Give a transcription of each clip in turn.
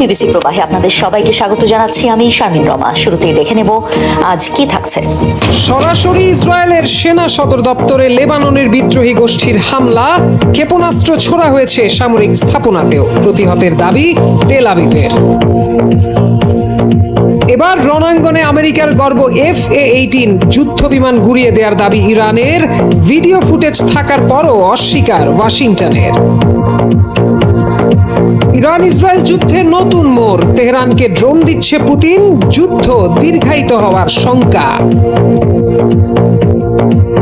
BBC প্রবাহে আপনাদের সবাইকে স্বাগত জানাচ্ছি। আমি শারমিন রমা। শুরুতেই দেখে নেব আজ কি থাকছে। সরাসরি ইসরায়েলের সেনা সদর দপ্তরে লেবাননের বিদ্রোহী গোষ্ঠীর হামলা, ক্ষেপণাস্ত্র ছোড়া হয়েছে সামরিক স্থাপনাতেও, প্রতিহতের দাবি তেল আবিবের। এবার রণাঙ্গনে আমেরিকার গর্ব FA-18 যুদ্ধ বিমান গুড়িয়ে দেওয়ার দাবি ইরানের, ভিডিও ফুটেজ থাকার পরও অস্বীকার ওয়াশিংটনের। ইরান ইসরায়েল যুদ্ধে নতুন মোড়, তেহরানকে ড্রোন দিচ্ছে পুতিন, যুদ্ধ দীর্ঘায়িত হওয়ার শঙ্কা।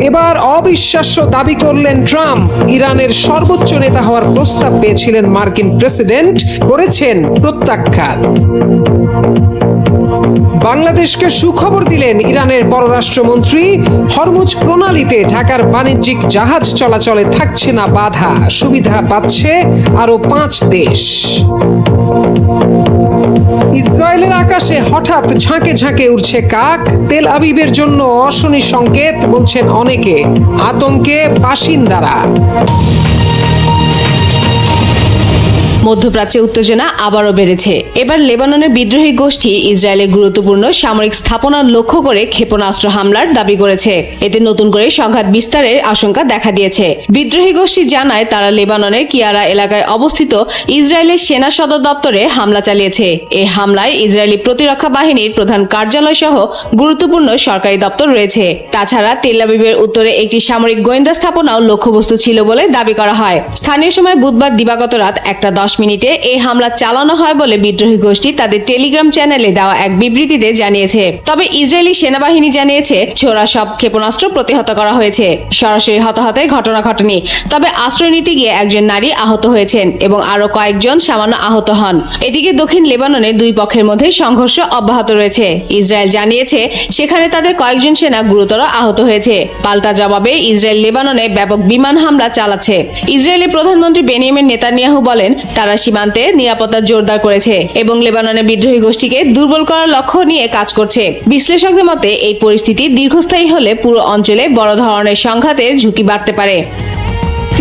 এবার অবিশ্বাস্য দাবি করলেন ট্রাম্প, ইরানের সর্বোচ্চ নেতা হওয়ার প্রস্তাব পেয়েছিলেন মার্কিন প্রেসিডেন্ট, করেছেন প্রত্যাখ্যান। বাংলাদেশকে সুখবর দিলেন ইরানের পররাষ্ট্রমন্ত্রী, হরমুজ প্রণালীতে ঢাকার বাণিজ্যিক জাহাজ চলাচলে থাকছে না বাধা, সুবিধা পাচ্ছে আরো 5 দেশ। ইসরায়েলের আকাশে হঠাৎ ঝাঁকে ঝাঁকে উড়ছে কাক, তেল আবিবের জন্য অশনি সংকেত বলছেন অনেকে, আতঙ্কে বাসিন্দারা। মধ্যপ্রাচ্যে উত্তেজনা আবারও বেড়েছে। এবার লেবাননের বিদ্রোহী গোষ্ঠী ইসরায়েলের গুরুত্বপূর্ণ সামরিক স্থাপনা লক্ষ্য করে ক্ষেপণাস্ত্র হামলার দাবি করেছে। এতে নতুন করে সংঘাত বিস্তারের আশঙ্কা দেখা দিয়েছে। বিদ্রোহী গোষ্ঠী জানায় তারা লেবাননের কিয়ারা এলাকায় অবস্থিত ইসরায়েলের সেনা সদর দপ্তরে হামলা চালিয়েছে। এই হামলায় ইসরায়েলি প্রতিরক্ষা বাহিনীর প্রধান কার্যালয় সহ গুরুত্বপূর্ণ সরকারি দপ্তর রয়েছে। তাছাড়া তেল আবিবের উত্তরে একটি সামরিক গোয়েন্দা স্থাপনাও লক্ষ্যবস্তু ছিল বলে দাবি করা হয়। স্থানীয় সময় বুধবার দিবাগত রাত 1:10 মিনিটে এই হামলা চালানো হয় বলে বিদ্রোহী গোষ্ঠী তাদের টেলিগ্রাম চ্যানেলে দেওয়া এক বিবৃতিতে জানিয়েছে। তবে ইসরায়েলি সেনাবাহিনী জানিয়েছে ছোড়া সব ক্ষেপণাস্ত্র প্রতিহত করা হয়েছে। সরাসরি হতাহতের ঘটনা ঘটেনি, তবে আশ্রয় নিতে গিয়ে একজন নারী আহত হয়েছেন এবং আরো কয়েকজন সামান্য আহত হন। এদিকে দক্ষিণ লেবাননে দুই পক্ষের মধ্যে সংঘর্ষ অব্যাহত রয়েছে। ইসরায়েল জানিয়েছে সেখানে তাদের কয়েকজন সেনা গুরুতর আহত হয়েছে। পাল্টা জবাবে ইসরায়েল লেবাননে ব্যাপক বিমান হামলা চালাচ্ছে। ইসরায়েলি প্রধানমন্ত্রী বেনিয়ামিন নেতানিয়াহু বলেন তারা সীমান্তে নিরাপত্তা জোরদার করেছে এবং লেবাননের বিদ্রোহী গোষ্ঠীকে দুর্বল করার লক্ষ্য নিয়ে কাজ করছে। বিশ্লেষকদের মতে এই পরিস্থিতি দীর্ঘস্থায়ী হলে পুরো অঞ্চলে বড় ধরনের সংঘাতের ঝুঁকি বাড়তে পারে।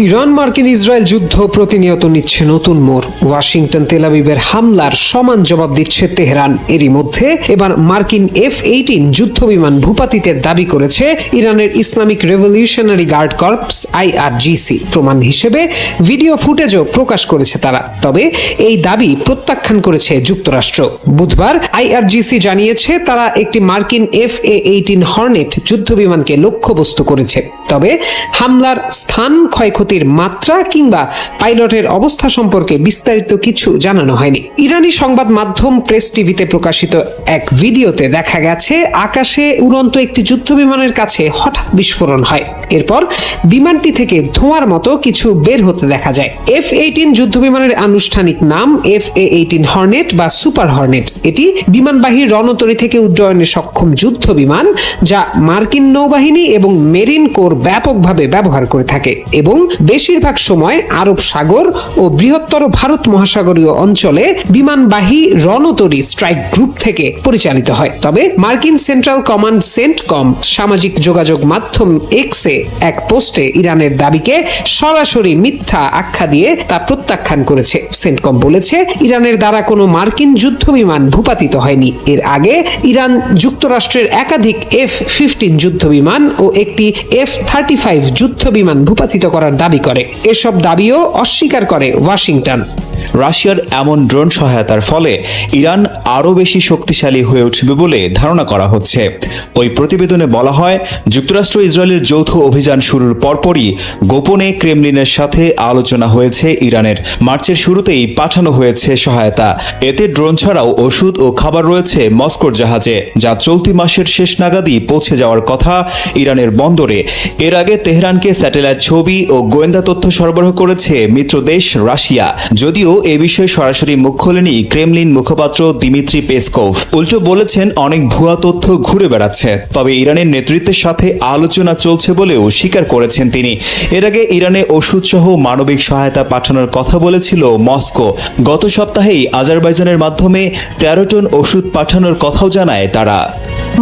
ইরান মার্কিন ইসরায়েল যুদ্ধ প্রতিনিয়ত নিচ্ছে নতুন মোড়। ওয়াশিংটন তেল আবিবের হামলার সমান জবাব দিচ্ছে তেহরান। এরই মধ্যে এবার মার্কিন F-18 যুদ্ধ বিমান ভূপাতিতের দাবি করেছে ইরানের Islamic revolutionary guard corps IRGC। প্রমাণ হিসেবে ভিডিও ফুটেজও প্রকাশ করেছে তারা। তবে এই দাবি প্রত্যাখ্যান করেছে যুক্তরাষ্ট্র। বুধবার IRGC জানিয়েছে তারা একটি মার্কিন FA-18 হর্নেট যুদ্ধ বিমানকে লক্ষ্যবস্তু করেছে। তবে হামলার স্থান, ক্ষয়ক্ষতির মাত্রা কিংবা পাইলটের অবস্থা সম্পর্কে বিস্তারিত কিছু জানানো হয়নি। ইরানি সংবাদ মাধ্যম প্রেস টিভিতে প্রকাশিত এক ভিডিওতে দেখা গেছে আকাশে উড়ন্ত একটি যুদ্ধ বিমানের কাছে হঠাৎ বিস্ফোরণ হয়। এরপর বিমানটি থেকে ধোঁয়ার মতো কিছু বের হতে দেখা যায়। F-18 যুদ্ধ বিমানের আনুষ্ঠানিক নাম FA-18 হর্নেট বা সুপার হর্নেট। এটি বিমানবাহী রণতরী থেকে উড্ডয়নে সক্ষম যুদ্ধ বিমান, যা মার্কিন নৌবাহিনী এবং মেরিন কোর ব্যাপকভাবে ব্যবহার করে থাকে এবং বেশিরভাগ সময় আরব সাগর ও বৃহত্তর ভারত মহাসাগরীয় অঞ্চলে বিমানবাহী রণতরী স্ট্রাইক গ্রুপ থেকে পরিচালিত হয়। তবে মার্কিন সেন্ট্রাল কমান্ড সেন্টকম সামাজিক যোগাযোগ মাধ্যম এক্সে এক পোস্টে ইরানের দাবিকে সরাসরি মিথ্যা আখ্যা দিয়ে তা প্রত্যাখ্যান করেছে। সেন্টকম বলেছে ইরানের দ্বারা কোনো মার্কিন যুদ্ধ বিমান ভূপাতিত হয়নি। এর আগে ইরান যুক্তরাষ্ট্রের একাধিক F-15 যুদ্ধ বিমান ও একটি F-35 যুদ্ধ বিমান ভূপাতিত করার দাবি করে। এসব দাবিও অস্বীকার করে ওয়াশিংটন। রাশিয়ার এমন ড্রোন সহায়তার ফলে ইরান আরও বেশি শক্তিশালী হয়ে উঠবে বলে ধারণা করা হচ্ছে। ওই প্রতিবেদনে বলা হয়, যুক্তরাষ্ট্র ইসরায়েলের যৌথ অভিযান শুরুর পরপরই গোপনে ক্রেমলিনের সাথে আলোচনা হয়েছে ইরানের। মার্চের শুরুতেই পাঠানো হয়েছে সহায়তা। এতে ড্রোন ছাড়াও ওষুধ ও খাবার রয়েছে মস্কোর জাহাজে, যা চলতি মাসের শেষ নাগাদই পৌঁছে যাওয়ার কথা ইরানের বন্দরে। এর আগে তেহরানকে স্যাটেলাইট ছবি ও গোয়েন্দা তথ্য সরবরাহ করেছে মিত্র দেশ রাশিয়া। যদিও এ বিষয়ে সরাসরি মুখ খোলেনি ক্রেমলিন মুখপাত্র দিমিত্রি পেসকোভ। উল্টো বলেছেন অনেক ভুয়া তথ্য ঘুরে বেড়াচ্ছে, তবে ইরানের নেতৃত্বের সাথে আলোচনা চলছে বলেও স্বীকার করেছেন তিনি। এর আগে ইরানে ওষুধ সহ মানবিক সহায়তা পাঠানোর কথা বলেছিল মস্কো। গত সপ্তাহেই আজারবাইজানের মাধ্যমে 13 টন ওষুধ পাঠানোর কথাও জানায় তারা।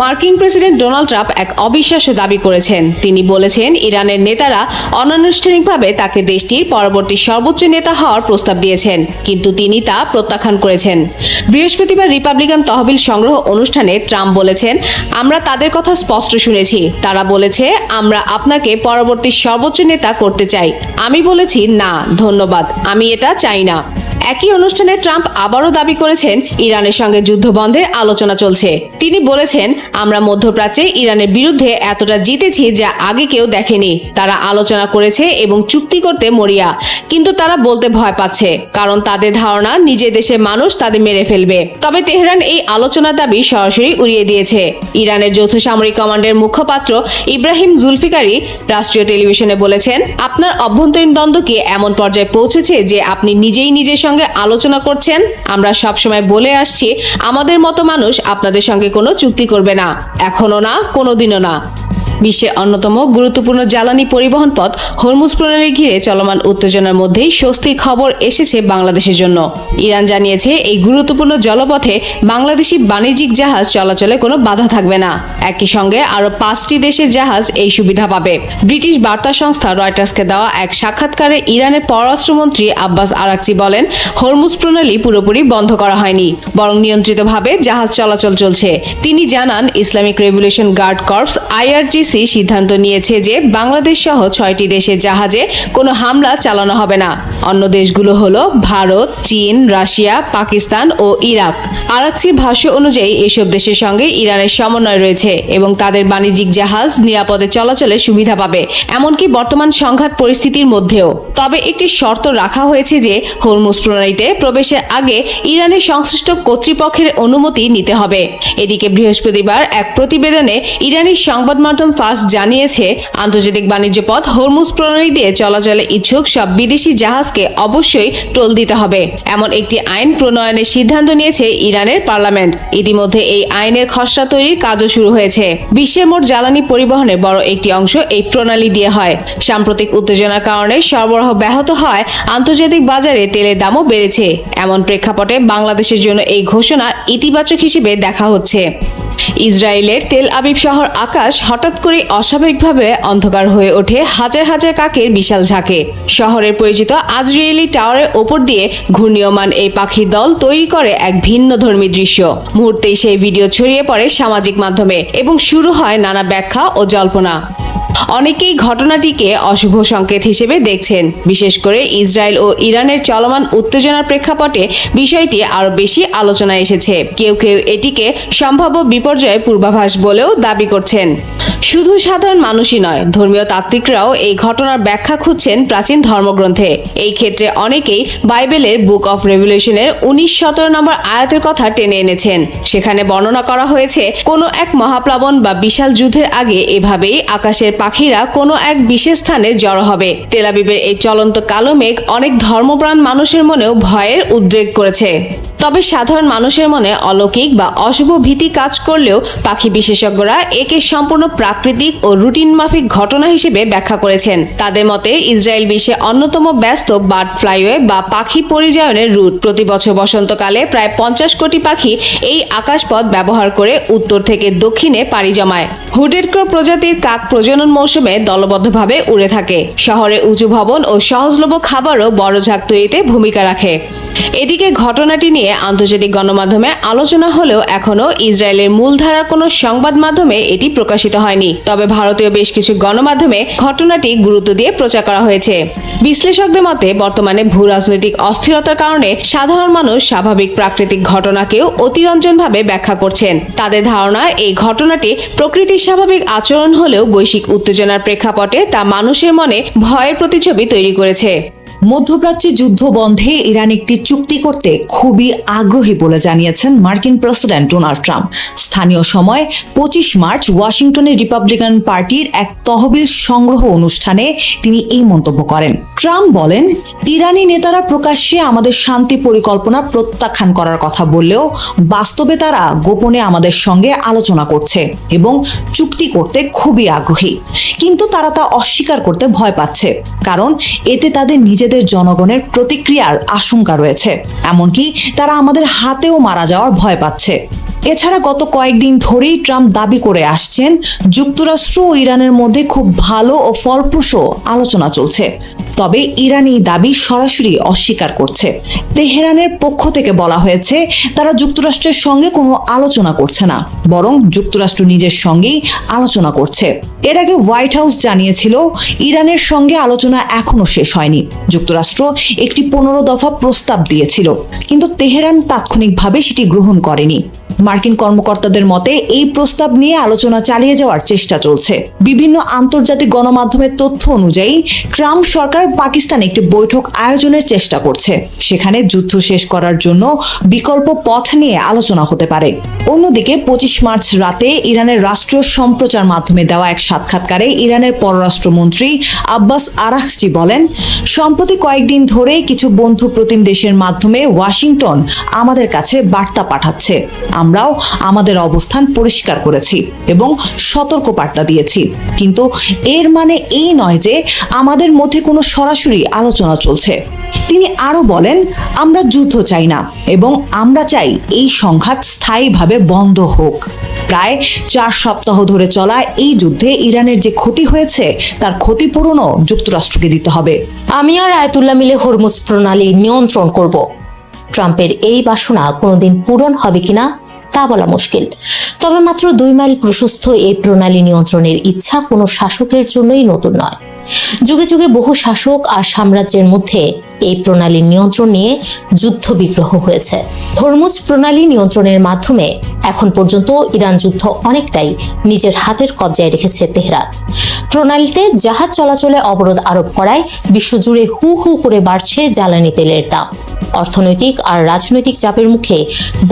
মার্কিন প্রেসিডেন্ট ডোনাল্ড ট্রাম্প এক অবিশ্বাস্য দাবি করেছেন। তিনি বলেছেন ইরানের নেতারা অনানুষ্ঠানিকভাবে তাকে দেশটির পরবর্তী সর্বোচ্চ নেতা হওয়ার প্রস্তাব দিয়েছেন, কিন্তু তিনি তা প্রত্যাখ্যান করেছেন। বৃহস্পতিবার রিপাবলিকান তহবিল সংগ্রহ অনুষ্ঠানে ট্রাম্প বলেছেন, আমরা তাদের কথা স্পষ্ট শুনেছি। তারা বলেছে আমরা আপনাকে পরবর্তী সর্বোচ্চ নেতা করতে চাই। আমি বলেছি না ধন্যবাদ, আমি এটা চাই না। একই অনুষ্ঠানে ট্রাম্প আবারও দাবি করেছেন ইরানের সঙ্গে যুদ্ধ বন্ধের আলোচনা চলছে। তিনি বলেছেন, আমরা মধ্যপ্রাচ্যে ইরানের বিরুদ্ধে এতটা জিতেছি যা আগে কেউ দেখেনি। তারা আলোচনা করেছে এবং চুক্তি করতে মরিয়া, কিন্তু তারা বলতে ভয় পাচ্ছে, কারণ তাদের ধারণা নিজের দেশের মানুষ তাদের মেরে ফেলবে। তবে তেহরান এই আলোচনার দাবি সরাসরি উড়িয়ে দিয়েছে। ইরানের যৌথ সামরিক কমান্ডের মুখপাত্র ইব্রাহিম জুলফিকারি রাষ্ট্রীয় টেলিভিশনে বলেছেন, আপনার অভ্যন্তরীণ দ্বন্দ্ব কি এমন পর্যায়ে পৌঁছেছে যে আপনি নিজেই নিজের সঙ্গে আলোচনা করছেন? আমরা সবসময় বলে আসছি আমাদের মতো মানুষ আপনাদের সঙ্গে কোনো চুক্তি করবে না, এখনো না, কোনোদিনও না। বিশ্বের অন্যতম গুরুত্বপূর্ণ জ্বালানি পরিবহন পথ হরমুজ প্রণালী ঘিরে চলমান উত্তেজনার মধ্যেই স্বস্তির খবর এসেছে বাংলাদেশের জন্য। ইরান জানিয়েছে এই গুরুত্বপূর্ণ জলপথে বাংলাদেশি বাণিজ্যিক জাহাজ চলাচলে কোনো বাধা থাকবে না। একই সঙ্গে আরো 5টি দেশের জাহাজ এই সুবিধা পাবে। ব্রিটিশ বার্তা সংস্থা রয়টার্সকে দেওয়া এক সাক্ষাৎকারে ইরানের পররাষ্ট্রমন্ত্রী আব্বাস আরাকচি বলেন, হরমুজ প্রণালী পুরোপুরি বন্ধ করা হয়নি, বরং নিয়ন্ত্রিতভাবে জাহাজ চলাচল চলছে। তিনি জানান, Islamic revolution guard corps IRGC সিদ্ধান্ত নিয়েছে যে বাংলাদেশ সহ 6টি দেশের জাহাজে কোনো হামলা চালানো হবে না। অন্য দেশগুলো হলো ভারত, চীন, রাশিয়া, পাকিস্তান ও ইরাক। আরাকচির ভাষ্য অনুযায়ী এসব দেশের সঙ্গে ইরানের সমন্বয় রয়েছে এবং তাদের বাণিজ্যিক জাহাজ নিরাপদে চলাচলের সুবিধা পাবে, এমনকি বর্তমান সংঘাত পরিস্থিতির মধ্যেও। তবে একটি শর্ত রাখা হয়েছে যে হরমুজ প্রণালীতে প্রবেশের আগে ইরানের সংশ্লিষ্ট কর্তৃপক্ষের অনুমতি নিতে হবে। এদিকে বৃহস্পতিবার এক প্রতিবেদনে ইরানি সংবাদ মাধ্যম ফার্স্ট জানিয়েছে, আন্তর্জাতিক বাণিজ্য পথ হরমুজ প্রণালী দিয়ে চলাচলে ইচ্ছুক সব বিদেশি জাহাজকে অবশ্যই টোল দিতে হবে। এমন একটি আইন প্রণয়নের সিদ্ধান্ত নিয়েছে ইরানের পার্লামেন্ট। ইতিমধ্যে এই আইনের খসড়া তৈরির কাজও শুরু হয়েছে। বিশ্বের মোট জ্বালানি পরিবহনের বড় একটি অংশ এই প্রণালী দিয়ে হয়। সাম্প্রতিক উত্তেজনার কারণে সরবরাহ ব্যাহত হয়, আন্তর্জাতিক বাজারে তেলের দামও বেড়েছে। এমন প্রেক্ষাপটে বাংলাদেশের জন্য এই ঘোষণা ইতিবাচক হিসেবে দেখা হচ্ছে। ইসরায়েলের তেল আবিব শহর আকাশ হঠাৎ করে অস্বাভাবিকভাবে অন্ধকার হয়ে ওঠে হাজার হাজার কাকের বিশাল ঝাঁকে। শহরের পরিচিত আজরিয়েলি টাওয়ারের ওপর দিয়ে ঘূর্ণীয়মান এই পাখির দল তৈরি করে এক ভিন্নধর্মী দৃশ্য। মুহূর্তেই সেই ভিডিও ছড়িয়ে পড়ে সামাজিক মাধ্যমে এবং শুরু হয় নানা ব্যাখ্যা ও জল্পনা। অনেকেই ঘটনাটিকে অশুভ সংকেত হিসেবে দেখছেন। বিশেষ করে ইসরায়েল ও ইরানের চলমান উত্তেজনার প্রেক্ষাপটে বিষয়টি আরো বেশি আলোচনায় এসেছে। কেউ কেউ এটিকে সম্ভাব্য বিপর্যয়ের পূর্বাভাস বলেও দাবি করছেন। শুধু সাধারণ মানুষই নয়, ধর্মীয় তাত্ত্বিকরাও এই ঘটনার ব্যাখ্যা খুঁজছেন প্রাচীন ধর্মগ্রন্থে। এই ক্ষেত্রে অনেকেই বাইবেলের বুক অফ রেভলিউশনের 19-17 নম্বর আয়াতের কথা টেনে এনেছেন। সেখানে বর্ণনা করা হয়েছে, কোনো এক মহাপ্লাবন বা বিশাল যুদ্ধের আগে এভাবেই আকাশের পাখিরা কোনো এক বিশেষ স্থানে জড়ো হবে। তেল আবিবের এই চলন্ত কালো মেঘ অনেক ধর্মপ্রাণ মানুষের মনেও ভয়ের উদ্রেক করেছে। তবে সাধারণ মানুষের মনে অলৌকিক বা অশুভ ভীতি কাজ করলেও পাখি বিশেষজ্ঞরা একে সম্পূর্ণ প্রাকৃতিক ও রুটিন মাফিক ঘটনা হিসেবে ব্যাখ্যা করেছেন। তাদের মতে ইসরায়েল বিশ্বে অন্যতম ব্যস্ত বার্ড ফ্লাইওয়ে বা পাখি পরিযায়নের রুট। প্রতি বছর বসন্তকালে প্রায় 50 কোটি পাখি এই আকাশপথ ব্যবহার করে উত্তর থেকে দক্ষিণে পাড়ি জমায়। হুডেড ক্রো প্রজাতির কাক প্রজনন মৌসুমে দলবদ্ধভাবে উড়ে থাকে। শহরে উঁচু ভবন ও সহজলভ্য খাবারও বড় ঝাঁক তৈরিতে ভূমিকা রাখে। এদিকে ঘটনাটি নিয়ে আন্তর্জাতিক গণমাধ্যমে আলোচনা হলেও এখনো ইসরায়েলের মূলধারার কোনো সংবাদ মাধ্যমে এটি প্রকাশিত হয়নি। তবে ভারতীয় বেশ কিছু গণমাধ্যমে ঘটনাটি গুরুত্ব দিয়ে প্রচার করা হয়েছে। বিশ্লেষকদের মতে বর্তমানে ভূ রাজনৈতিক অস্থিরতার কারণে সাধারণ মানুষ স্বাভাবিক প্রাকৃতিক ঘটনাকেও অতিরঞ্জনভাবে ব্যাখ্যা করছেন। তাদের ধারণা এই ঘটনাটি প্রকৃতির স্বাভাবিক আচরণ হলেও বৈশ্বিক উত্তেজনার প্রেক্ষাপটে তা মানুষের মনে ভয়ের প্রতিচ্ছবি তৈরি করেছে। মধ্যপ্রাচ্যে যুদ্ধ বন্ধে ইরান একটি চুক্তি করতে খুবই আগ্রহী বলে জানিয়েছেন মার্কিন প্রেসিডেন্ট ডোনাল্ড ট্রাম্প। স্থানীয় সময় 25 মার্চ ওয়াশিংটনে রিপাবলিকান পার্টির এক তহবিল সংগ্রহ অনুষ্ঠানে তিনি এই মন্তব্য করেন। ট্রাম্প বলেন, ইরানি নেতারা প্রকাশ্যে আমাদের শান্তি পরিকল্পনা প্রত্যাখ্যান করার কথা বললেও বাস্তবে তারা গোপনে আমাদের সঙ্গে আলোচনা করছে এবং চুক্তি করতে খুবই আগ্রহী, কিন্তু তারা তা অস্বীকার করতে ভয় পাচ্ছে, কারণ এতে তাদের নিজেদের জনগণের প্রতিক্রিয়ার আশঙ্কা রয়েছে। এমনকি তারা আমাদের হাতেও মারা যাওয়ার ভয় পাচ্ছে। এছাড়া গত কয়েকদিন ধরেই ট্রাম্প দাবি করে আসছেন যুক্তরাষ্ট্র ও ইরানের মধ্যে খুব ভালো ও ফলপ্রসূ আলোচনা চলছে। তবে ইরান এই দাবি সরাসরি অস্বীকার করছে। তেহরানের পক্ষ থেকে বলা হয়েছে তারা যুক্তরাষ্ট্রের সঙ্গে কোনো আলোচনা করছে না, বরং যুক্তরাষ্ট্র নিজের সঙ্গেই আলোচনা করছে। এর আগে হোয়াইট হাউস জানিয়েছিল ইরানের সঙ্গে আলোচনা এখনো শেষ হয়নি। যুক্তরাষ্ট্র একটি 15 দফা প্রস্তাব দিয়েছিল, কিন্তু তেহরান তাৎক্ষণিকভাবে সেটি গ্রহণ করেনি। মার্কিন কর্মকর্তাদের মতে এই প্রস্তাব নিয়ে আলোচনা চালিয়ে যাওয়ার চেষ্টা চলছে। বিভিন্ন আন্তর্জাতিক গণমাধ্যমের তথ্য অনুযায়ী ট্রাম্প সরকার পাকিস্তানে একটি বৈঠক আয়োজনের চেষ্টা করছে। সেখানে যুদ্ধ শেষ করার জন্য বিকল্প পথ নিয়ে আলোচনা হতে পারে। অন্যদিকে 25 মার্চ রাতে ইরানের রাষ্ট্রীয় সম্প্রচার মাধ্যমে দেওয়া এক সাক্ষাৎকারে ইরানের পররাষ্ট্রমন্ত্রী আব্বাস আরাকচি বলেন, সম্প্রতি কয়েকদিন ধরে কিছু বন্ধু প্রতিম দেশের মাধ্যমে ওয়াশিংটন আমাদের কাছে বার্তা পাঠাচ্ছে। আমরাও আমাদের অবস্থান পরিষ্কার করেছি এবং সতর্ক বার্তা দিয়েছি, কিন্তু এর মানে এই নয় যে আমাদের মধ্যে কোনো সরাসরি আলোচনা চলছে। তিনি আরো বলেন, আমরা যুদ্ধ চাই না এবং আমরা চাই এই সংঘাত স্থায়ীভাবে বন্ধ হোক। প্রায় 4 সপ্তাহ ধরে চলা এই যুদ্ধে ইরানের যে ক্ষতি হয়েছে তার ক্ষতিপূরণও যুক্তরাষ্ট্রকে দিতে হবে। আমি আর আয়াতুল্লাহ মিলে হরমুজ প্রণালী নিয়ন্ত্রণ করব। ট্রাম্পের এই বাসনা কোনোদিন পূরণ হবে কিনা তা বলা মুশকিল। তবে মাত্র 2 মাইল প্রশস্ত এই প্রণালী নিয়ন্ত্রণের ইচ্ছা কোনো শাসকের জন্যই নতুন নয়। যুগে যুগে বহু শাসক আর সাম্রাজ্যের মধ্যে এই প্রণালীর নিয়ন্ত্রণ নিয়ে যুদ্ধ বিগ্রহ হয়েছে। হরমুজ প্রণালী নিয়ন্ত্রণের মাধ্যমে এখন পর্যন্ত ইরান যুদ্ধ অনেকটাই নিজের হাতের কবজায় রেখেছে তেহরান। প্রণালীতে জাহাজ চলাচলে অবরোধ আরোপ করায় বিশ্বজুড়ে হু হু করে বাড়ছে জ্বালানি তেলের দাম। অর্থনৈতিক আর রাজনৈতিক চাপের মুখে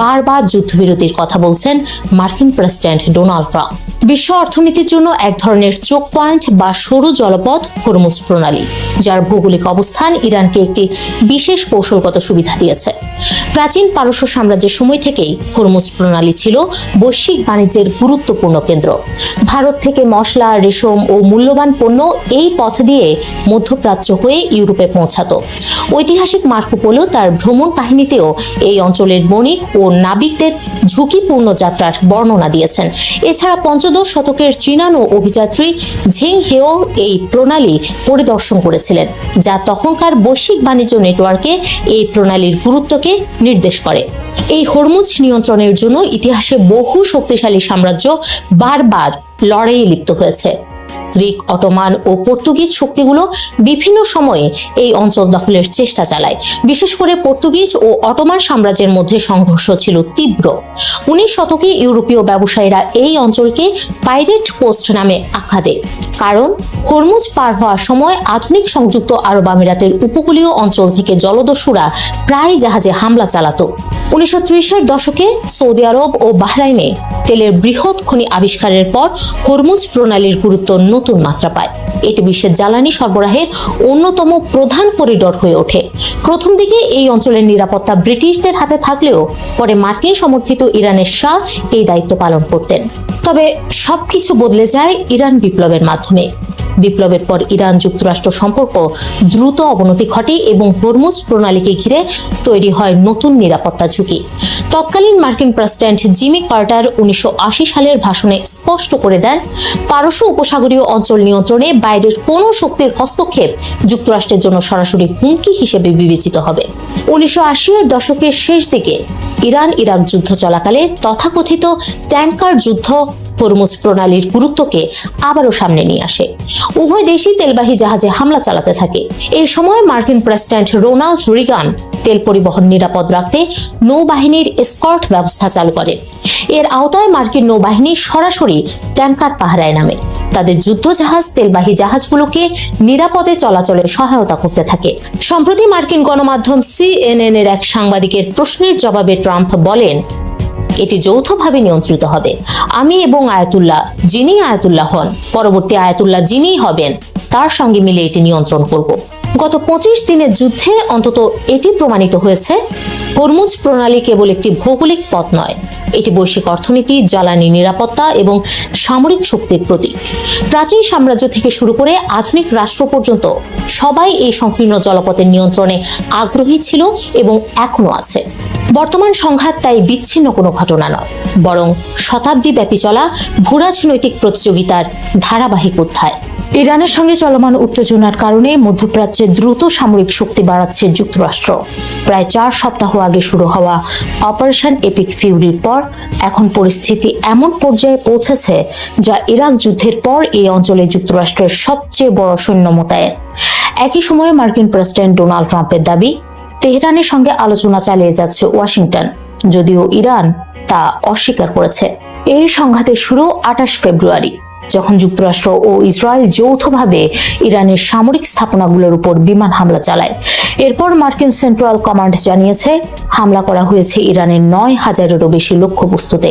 বারবার যুদ্ধবিরতির কথা বলছেন মার্কিন প্রেসিডেন্ট ডোনাল্ড ট্রাম্প। বিশ্ব অর্থনীতির জন্য এক ধরনের চোক পয়েন্ট বা সরু জলপথ হরমুজ প্রণালী, যার ভৌগোলিক অবস্থান ইরানকে একটি বিশেষ কৌশলগত সুবিধা দিয়েছে। প্রাচীন পারস্য সাম্রাজ্যের সময় থেকেই হরমুজ প্রণালী ছিল বৈশ্বিক বাণিজ্যের গুরুত্বপূর্ণ কেন্দ্র। ভারত থেকে মশলা, রেশম ও মূল্যবান পণ্য এই পথ দিয়ে মধ্যপ্রাচ্য হয়ে ইউরোপে পৌঁছাতো। ঐতিহাসিক মার্কো পোলো তার ভ্রমণ কাহিনীতেও এই অঞ্চলের বণিক ও নাবিকদের ঝুঁকিপূর্ণ যাত্রার বর্ণনা দিয়েছেন। এছাড়া 15 শতকের চীনান ও অভিযাত্রী ঝিং হেও এই প্রণালী পরিদর্শন করেছিলেন, যা তখনকার বৈশ্বিক বাণিজ্য নেটওয়ার্কে এই প্রণালীর গুরুত্বকে নির্দেশ করে। এই হরমুজ নিয়ন্ত্রণের জন্য ইতিহাসে বহু শক্তিশালী সাম্রাজ্য বারবার লড়াইয়ে লিপ্ত হয়েছে। গ্রিক, অটোমান ও পর্তুগিজ শক্তিগুলো বিভিন্ন সময়ে এই অঞ্চল দখলের চেষ্টা চালায়। বিশেষ করে পর্তুগিজ ও অটোমান সাম্রাজ্যের মধ্যে সংঘর্ষ ছিল তীব্র। 19 শতকে ইউরোপীয় ব্যবসায়ীরা এই অঞ্চলকে পাইরেট কোস্ট নামে আখ্যা দেয়, কারণ হরমুজ পার হওয়ার সময় আধুনিক সংযুক্ত আরব আমিরাতের উপকূলীয় অঞ্চল থেকে জলদস্যুরা প্রায় জাহাজে হামলা চালাতো। 1930-এর দশকে সৌদি আরব ও বাহরাইনে তেলের বৃহৎ খনি আবিষ্কারের পর হরমুজ প্রণালীর গুরুত্ব নতুন মাত্রা পায়। এটি বিশ্বের জ্বালানি সরবরাহের অন্যতম প্রধান করিডোর হয়ে ওঠে। প্রথম দিকে এই অঞ্চলের নিরাপত্তা ব্রিটিশদের হাতে থাকলেও পরে মার্কিন সমর্থিত ইরানের শাহ এই দায়িত্ব পালন করতেন। তবে সবকিছু বদলে যায় ইরান বিপ্লবের মাধ্যমে। বিপ্লবের পর ইরান যুক্তরাষ্ট্র সম্পর্ক দ্রুত অবনতি ঘটে এবং হরমুজ প্রণালীকে ঘিরে তৈরি হয় নতুন নিরাপত্তা ঝুঁকি। তৎকালীন মার্কিন প্রেসিডেন্ট জিমি কার্টার 1980 সালের ভাষণে স্পষ্ট করে দেন, পারস্য উপসাগরীয় অঞ্চল নিয়ন্ত্রণে বাইরের কোনো শক্তির হস্তক্ষেপ যুক্তরাষ্ট্রের জন্য সরাসরি হুমকি হিসেবে বিবেচিত হবে। 1980-এর দশকের শেষ দিকে ইরান ইরাক যুদ্ধ চলাকালে তথাকথিত ট্যাঙ্কার যুদ্ধ হরমুজ প্রণালীর গুরুত্বকে আবারও সামনে নিয়ে আসে। উভয় দেশই তেলবাহী জাহাজে হামলা চালাতে থাকে। এই সময় মার্কিন প্রেসিডেন্ট রোনাল্ড রিগান তেল পরিবহন নিরাপদ রাখতে নৌবাহিনীর এসকর্ট ব্যবস্থা চালু করেন। এর আওতায় মার্কিন নৌবাহিনী সরাসরি ট্যাঙ্কার পাহারায় নামে। তাদের যুদ্ধজাহাজ তেলবাহী জাহাজগুলোকে নিরাপদে চলাচলে সহায়তা করতে থাকে। সম্প্রতি মার্কিন গণমাধ্যম CNN এর এক সাংবাদিকের প্রশ্নের জবাবে ট্রাম্প বলেন, এটি যৌথভাবে নিয়ন্ত্রিত হবে। আমি এবং আয়াতুল্লাহ, যিনি আয়াতুল্লাহ হন, পরবর্তী আয়াতুল্লাহ যিনিই হবেন, তার সঙ্গে মিলে এটি নিয়ন্ত্রণ করব। গত 25 দিনের যুদ্ধে অন্তত এটি প্রমাণিত হয়েছে, হরমুজ প্রণালী কেবল একটি ভৌগোলিক পথ নয়, এটি বৈশ্বিক অর্থনীতি, জ্বালানি নিরাপত্তা এবং সামরিক শক্তির প্রতীক। প্রাচীন সাম্রাজ্য থেকে শুরু করে আধুনিক রাষ্ট্র পর্যন্ত সবাই এই সংকীর্ণ জলপথের নিয়ন্ত্রণে আগ্রহী ছিল এবং এখনো আছে। বর্তমান সংঘাত তাই বিচ্ছিন্ন কোনো ঘটনা নয়, বরং শতাব্দীব্যাপী চলা ভূরাজনৈতিক প্রতিযোগিতার ধারাবাহিক অধ্যায়। ইরানের সঙ্গে চলমান উত্তেজনার কারণে মধ্যপ্রাচ্যে দ্রুত সামরিক শক্তি বাড়াচ্ছে যুক্তরাষ্ট্র। প্রায় 4 সপ্তাহ আগে শুরু হওয়া অপারেশন এপিক ফিউরির পর এখন পরিস্থিতি এমন পর্যায়ে পৌঁছেছে যা ইরাক যুদ্ধের পর এই অঞ্চলে যুক্তরাষ্ট্রের সবচেয়ে বড় সৈন্য মোতায়েন। একই সময়ে মার্কিন প্রেসিডেন্ট ডোনাল্ড ট্রাম্পের দাবি, তেহরানের সঙ্গে আলোচনা চালিয়ে যাচ্ছে ওয়াশিংটন, যদিও ইরান তা অস্বীকার করেছে। এই সংঘাতের শুরু 28 ফেব্রুয়ারি, যখন যুক্তরাষ্ট্র ও ইসরায়েল যৌথভাবে ইরানের সামরিক স্থাপনাগুলোর উপর বিমান হামলা চালায়। এরপর মার্কিন সেন্ট্রাল কমান্ড জানিয়েছে হামলা করা হয়েছে ইরানের 9000-এরও বেশি লক্ষ্যবস্তুতে।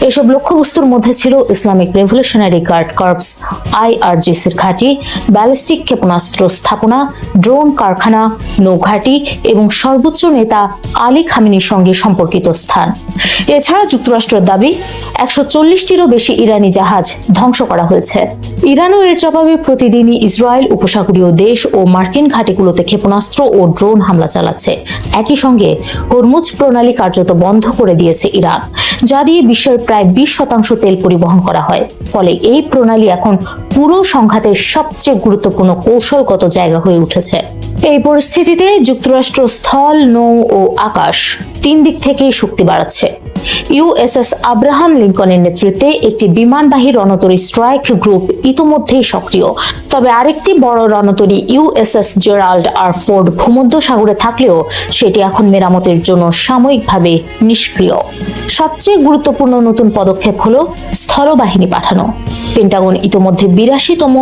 এসব লক্ষ্যবস্তুর মধ্যে ছিল ইসলামিক রেভলিউশনারি গার্ড কর্পস IRGCর ঘাঁটি, ব্যালিস্টিক ক্ষেপণাস্ত্র স্থাপনা, ড্রোন কারখানা, নৌঘাঁটি এবং সর্বোচ্চ নেতা আলী খামেনির সঙ্গে সম্পর্কিত স্থান। এছাড়া যুক্তরাষ্ট্রের দাবি 140টিরও বেশি ইরানি জাহাজ ধ্বংস করা হয়েছে। ইরানও এর জবাবে প্রতিদিনই ইসরায়েল, উপসাগরীয় দেশ ও মার্কিন ঘাঁটিগুলোতে ক্ষেপণাস্ত্র ও ড্রোন হামলা চালাচ্ছে। একই সঙ্গে হরমুজ প্রণালী কার্যত বন্ধ করে দিয়েছে ইরান, যা দিয়ে বিশ্বের প্রায় 20% তেল পরিবহন করা হয়। ফলে এই প্রণালী এখন পুরো সংঘাতের সবচেয়ে গুরুত্বপূর্ণ কৌশলগত জায়গা হয়ে উঠেছে। এই পরিস্থিতিতে যুক্তরাষ্ট্র স্থল, নৌ ও আকাশ 3 দিক থেকেই শক্তি বাড়াচ্ছে। ইউএসএস আব্রাহাম লিঙ্কনের নেতৃত্বে একটি বিমানবাহী রণতরী স্ট্রাইক গ্রুপ ইতোমধ্যেই সক্রিয়। তবে আরেকটি বড় রণতরী ইউএসএস জেরাল্ড আর ফোর্ড ভূমধ্য সাগরে থাকলেও সেটি এখন মেরামতের জন্য সাময়িকভাবে নিষ্ক্রিয়। সবচেয়ে গুরুত্বপূর্ণ নতুন পদক্ষেপ হলো স্থলবাহিনী পাঠানো। পেন্টাগন ইতোমধ্যে 82তম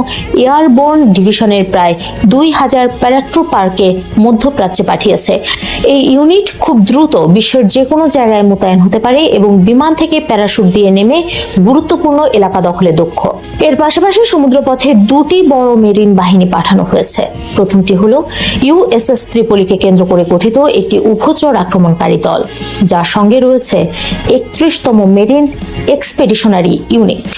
এয়ারবোর্ন ডিভিশনের প্রায় 2000 প্যারাট্রুপারকে মধ্যপ্রাচ্যে পাঠিয়েছে। এই ইউনিট খুব দ্রুত বিশ্বের যে কোনো জায়গায় মোতায়েন হতে পারে এবং বিমান থেকে প্যারাশুট দিয়ে নেমে গুরুত্বপূর্ণ এলাকা দখলে দক্ষ। এর পাশাপাশি সমুদ্রপথে 2টি বড় মেরিন বাহিনী পাঠানো হয়েছে। প্রথমটি হলো ইউএসএস ত্রিপলিকে কেন্দ্র করে গঠিত একটি উভচর আক্রমণকারী দল, যার সঙ্গে রয়েছে 31তম মেরিন এক্সপেডিশনারি ইউনিট।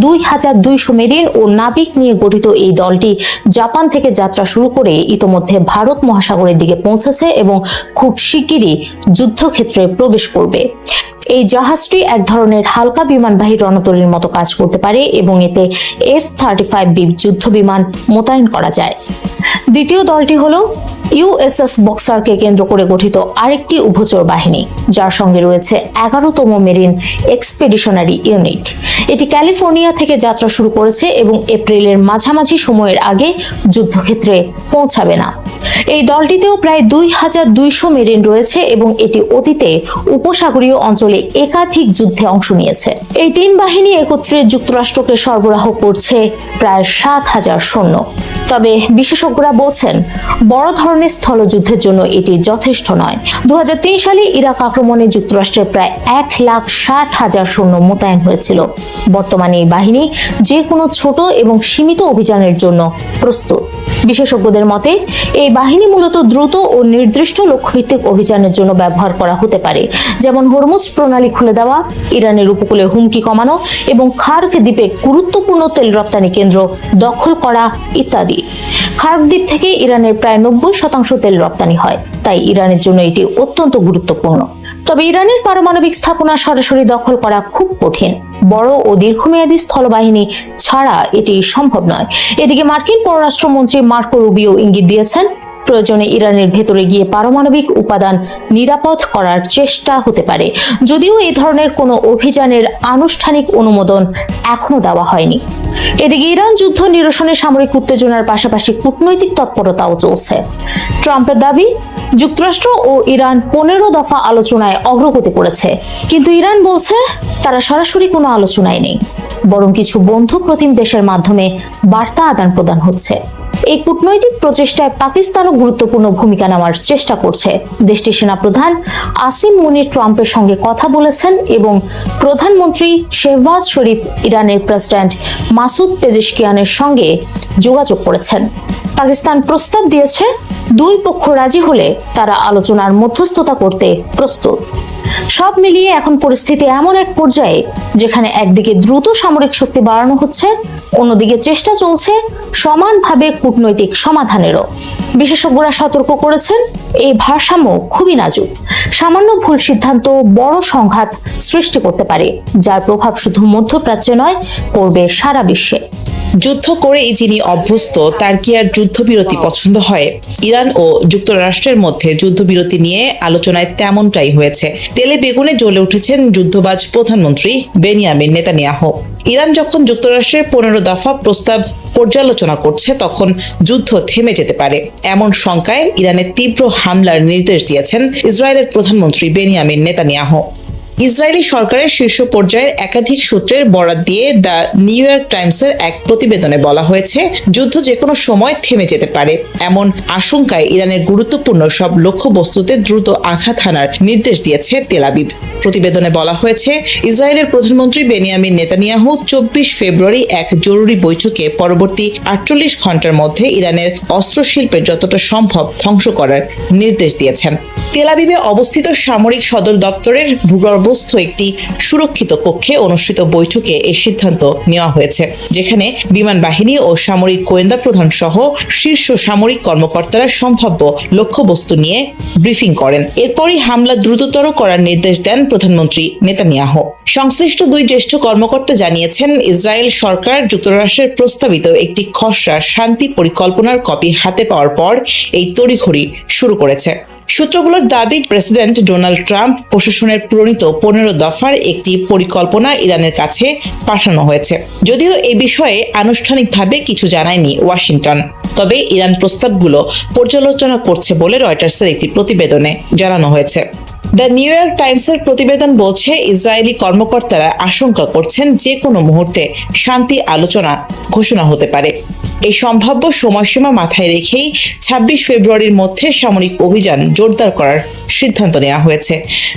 2200 মেরিন ও নাবিক নিয়ে গঠিত এই দলটি জাপান থেকে যাত্রা শুরু করে ইতোমধ্যে ভারত মহাসাগরের দিকে পৌঁছেছে এবং খুব শিগগিরই যুদ্ধক্ষেত্রে প্রবেশ করবে। এই জাহাজটি এক ধরনের হালকা বিমানবাহী রণতরীর মতো কাজ করতে পারে এবং এতে F-35B যুদ্ধ বিমান মোতায়েন করা যায়। দ্বিতীয় দলটি হলো ইউএসএস বক্সারকে কেন্দ্র করে গঠিত আরেকটি উভচর বাহিনী, যার সঙ্গে রয়েছে 11তম মেরিন এক্সপেডিশনারি ইউনিট। এটি ক্যালিফোর্নিয়া থেকে যাত্রা শুরু করেছে এবং এপ্রিলের মাঝামাঝি সময়ের আগে যুদ্ধক্ষেত্রে পৌঁছাবে না। এই দলটিতেও প্রায় 2200 মেরিন রয়েছে এবং এটি অতীতে উপসাগরীয় অঞ্চলে একাধিক যুদ্ধে অংশ নিয়েছে। এই 3 বাহিনী একত্রে যুক্তরাষ্ট্রকে সরবরাহ করছে প্রায় 7000 সৈন্য। তবে বিশেষজ্ঞরা বলছেন বড় ধরনের স্থলযুদ্ধের জন্য এটি যথেষ্ট নয়। 2003 সালে ইরাক আক্রমণে যুক্তরাষ্ট্রের প্রায় 1,60,000 সৈন্য মোতায়েন হয়েছিল। বর্তমানে এই বাহিনী যে কোনো ছোট এবং সীমিত অভিযানের জন্য প্রস্তুত। বিশেষজ্ঞদের মতে এই বাহিনী মূলত দ্রুত ও নির্দিষ্ট লক্ষ্যভিত্তিক অভিযানের জন্য ব্যবহার করা হতে পারে, যেমন হরমুজ প্রণালী খুলে দেওয়া, ইরানের উপকূলে হুমকি কমানো এবং খার্ক দ্বীপে গুরুত্বপূর্ণ তেল রপ্তানি কেন্দ্র দখল করা ইত্যাদি। খার্ক দ্বীপ থেকে ইরানের প্রায় 90% তেল রপ্তানি হয়, তাই ইরানের জন্য এটি অত্যন্ত গুরুত্বপূর্ণ। তবে ইরানের পারমাণবিক স্থাপনা সরাসরি দখল করা খুব কঠিন। বড় ও দীর্ঘমেয়াদী স্থলবাহিনী ছাড়া এটি সম্ভব নয়। এদিকে মার্কিন পররাষ্ট্রমন্ত্রী মার্কো রুবিও ইঙ্গিত দিয়েছেন প্রয়োজনে ইরানের ভেতরে গিয়ে পারমাণবিক উপাদান নিরাপদ করার চেষ্টা হতে পারে, যদিও এই ধরনের কোনো অভিযানের আনুষ্ঠানিক অনুমোদন এখনো দেওয়া হয়নি। এদিকে ইরান যুদ্ধ নিরসনে সামরিক উত্তেজনার পাশাপাশি কূটনৈতিক তৎপরতাও চলছে। ট্রাম্পের দাবি, যুক্তরাষ্ট্র ও ইরান 15 দফা আলোচনায় অগ্রগতি করেছে, কিন্তু ইরান বলছে তারা সরাসরি কোনো আলোচনায় নেই, বরং কিছু বন্ধু প্রতিম দেশের মাধ্যমে বার্তা আদান প্রদান হচ্ছে। এই কূটনৈতিক প্রচেষ্টায় পাকিস্তানও গুরুত্বপূর্ণ ভূমিকা নেওয়ার চেষ্টা করছে। দেশটির সেনাপ্রধান আসিম মুনির ট্রাম্পের সঙ্গে কথা বলেছেন এবং প্রধানমন্ত্রী শেহবাজ শরীফ ইরানের প্রেসিডেন্ট মাসুদ পেজেশকিয়ানের সঙ্গে যোগাযোগ করেছেন। পাকিস্তান প্রস্তাব দিয়েছে 2 পক্ষ রাজি হলে তারা আলোচনার মধ্যস্থতা করতে প্রস্তুত। সব মিলিয়ে এখন পরিস্থিতি এমন এক পর্যায়ে যেখানে একদিকে দ্রুত সামরিক শক্তি বাড়ানো হচ্ছে, অন্যদিকে চেষ্টা চলছে সমানভাবে কূটনৈতিক সমাধানেরও। বিশেষজ্ঞরা সতর্ক করেছেন এই ভারসাম্য খুবই নাজুক। সামান্য ভুল সিদ্ধান্ত বড় সংঘাত সৃষ্টি করতে পারে, যার প্রভাব শুধু মধ্যপ্রাচ্যে নয়, পড়বে সারা বিশ্বে। যুদ্ধ করেই যিনি অভ্যস্ত, তার কি আর যুদ্ধবিরতি পছন্দ হয়? ইরান ও যুক্তরাষ্ট্রের মধ্যে যুদ্ধবিরতি নিয়ে আলোচনায় তেমনটাই হয়েছে। তেলে বেগুনে জ্বলে উঠেছেন যুদ্ধবাজ প্রধানমন্ত্রী বেনিয়ামিন নেতানিয়াহু। ইরান যখন যুক্তরাষ্ট্রের 15 দফা প্রস্তাব পর্যালোচনা করছে, তখন যুদ্ধ থেমে যেতে পারে এমন শঙ্কায় ইরানের তীব্র হামলার নির্দেশ দিয়েছেন ইসরায়েলের প্রধানমন্ত্রী বেনিয়ামিন নেতানিয়াহু। ইসরায়েলি সরকারের শীর্ষ পর্যায়ের একাধিক সূত্রের বরাত দিয়ে দ্য নিউ ইয়র্ক টাইমসের এক প্রতিবেদনে বলা হয়েছে, যুদ্ধ যে কোনো সময় থেমে যেতে পারে এমন আশঙ্কায় ইরানের গুরুত্বপূর্ণ সব লক্ষ্যবস্তুতে দ্রুত আঘাত হানার নির্দেশ দিয়েছে তেল আবিব। প্রতিবেদনে বলা হয়েছে, ইসরায়েলের প্রধানমন্ত্রী বেনিয়ামিন নেতানিয়াহু 24 ফেব্রুয়ারি এক জরুরি বৈঠকে পরবর্তী 48 ঘন্টার মধ্যে ইরানের অস্ত্র শিল্পের যতটা সম্ভব ধ্বংস করার নির্দেশ দিয়েছেন। তেল আবিবে অবস্থিত সামরিক সদর দপ্তরের ভূগর্ভস্থ একটি সুরক্ষিত কক্ষে অনুষ্ঠিত বৈঠকে এই সিদ্ধান্ত নেওয়া হয়েছে, যেখানে বিমান বাহিনী ও সামরিক গোয়েন্দা প্রধান সহ শীর্ষ সামরিক কর্মকর্তারা সম্ভাব্য লক্ষ্যবস্তু নিয়ে ব্রিফিং করেন। এরপরই হামলা দ্রুততর করার নির্দেশ দেন প্রধানমন্ত্রী নেতানিয়াহু। সংশ্লিষ্ট দুই জ্যেষ্ঠ কর্মকর্তা জানিয়েছেন, ইসরায়েল সরকার যুক্তরাষ্ট্রের প্রস্তাবিত একটি খসড়া শান্তি পরিকল্পনার কপি হাতে পাওয়ার পর এই তড়িঘড়ি শুরু করেছে। সূত্রগুলোর দাবি, প্রেসিডেন্ট ডোনাল্ড ট্রাম্প প্রশাসনের প্রণীত 15 দফার একটি পরিকল্পনা ইরানের কাছে পাঠানো হয়েছে। যদিও এ বিষয়ে আনুষ্ঠানিকভাবে কিছু জানায়নি ওয়াশিংটন, তবে ইরান প্রস্তাবগুলো পর্যালোচনা করছে বলে রয়টার্সের একটি প্রতিবেদনে জানানো হয়েছে। দ্য নিউ ইয়র্ক টাইমসের প্রতিবেদন বলছে, ইসরায়েলি কর্মকর্তারা আশঙ্কা করছেন যে কোনো মুহূর্তে শান্তি আলোচনা ঘোষণা হতে পারে। এই সম্ভাব্য সময়সীমা মাথায় রেখেই 26 ফেব্রুয়ারির মধ্যে সামরিক অভিযান জোরদার করার সিদ্ধান্ত নেওয়া হয়েছে।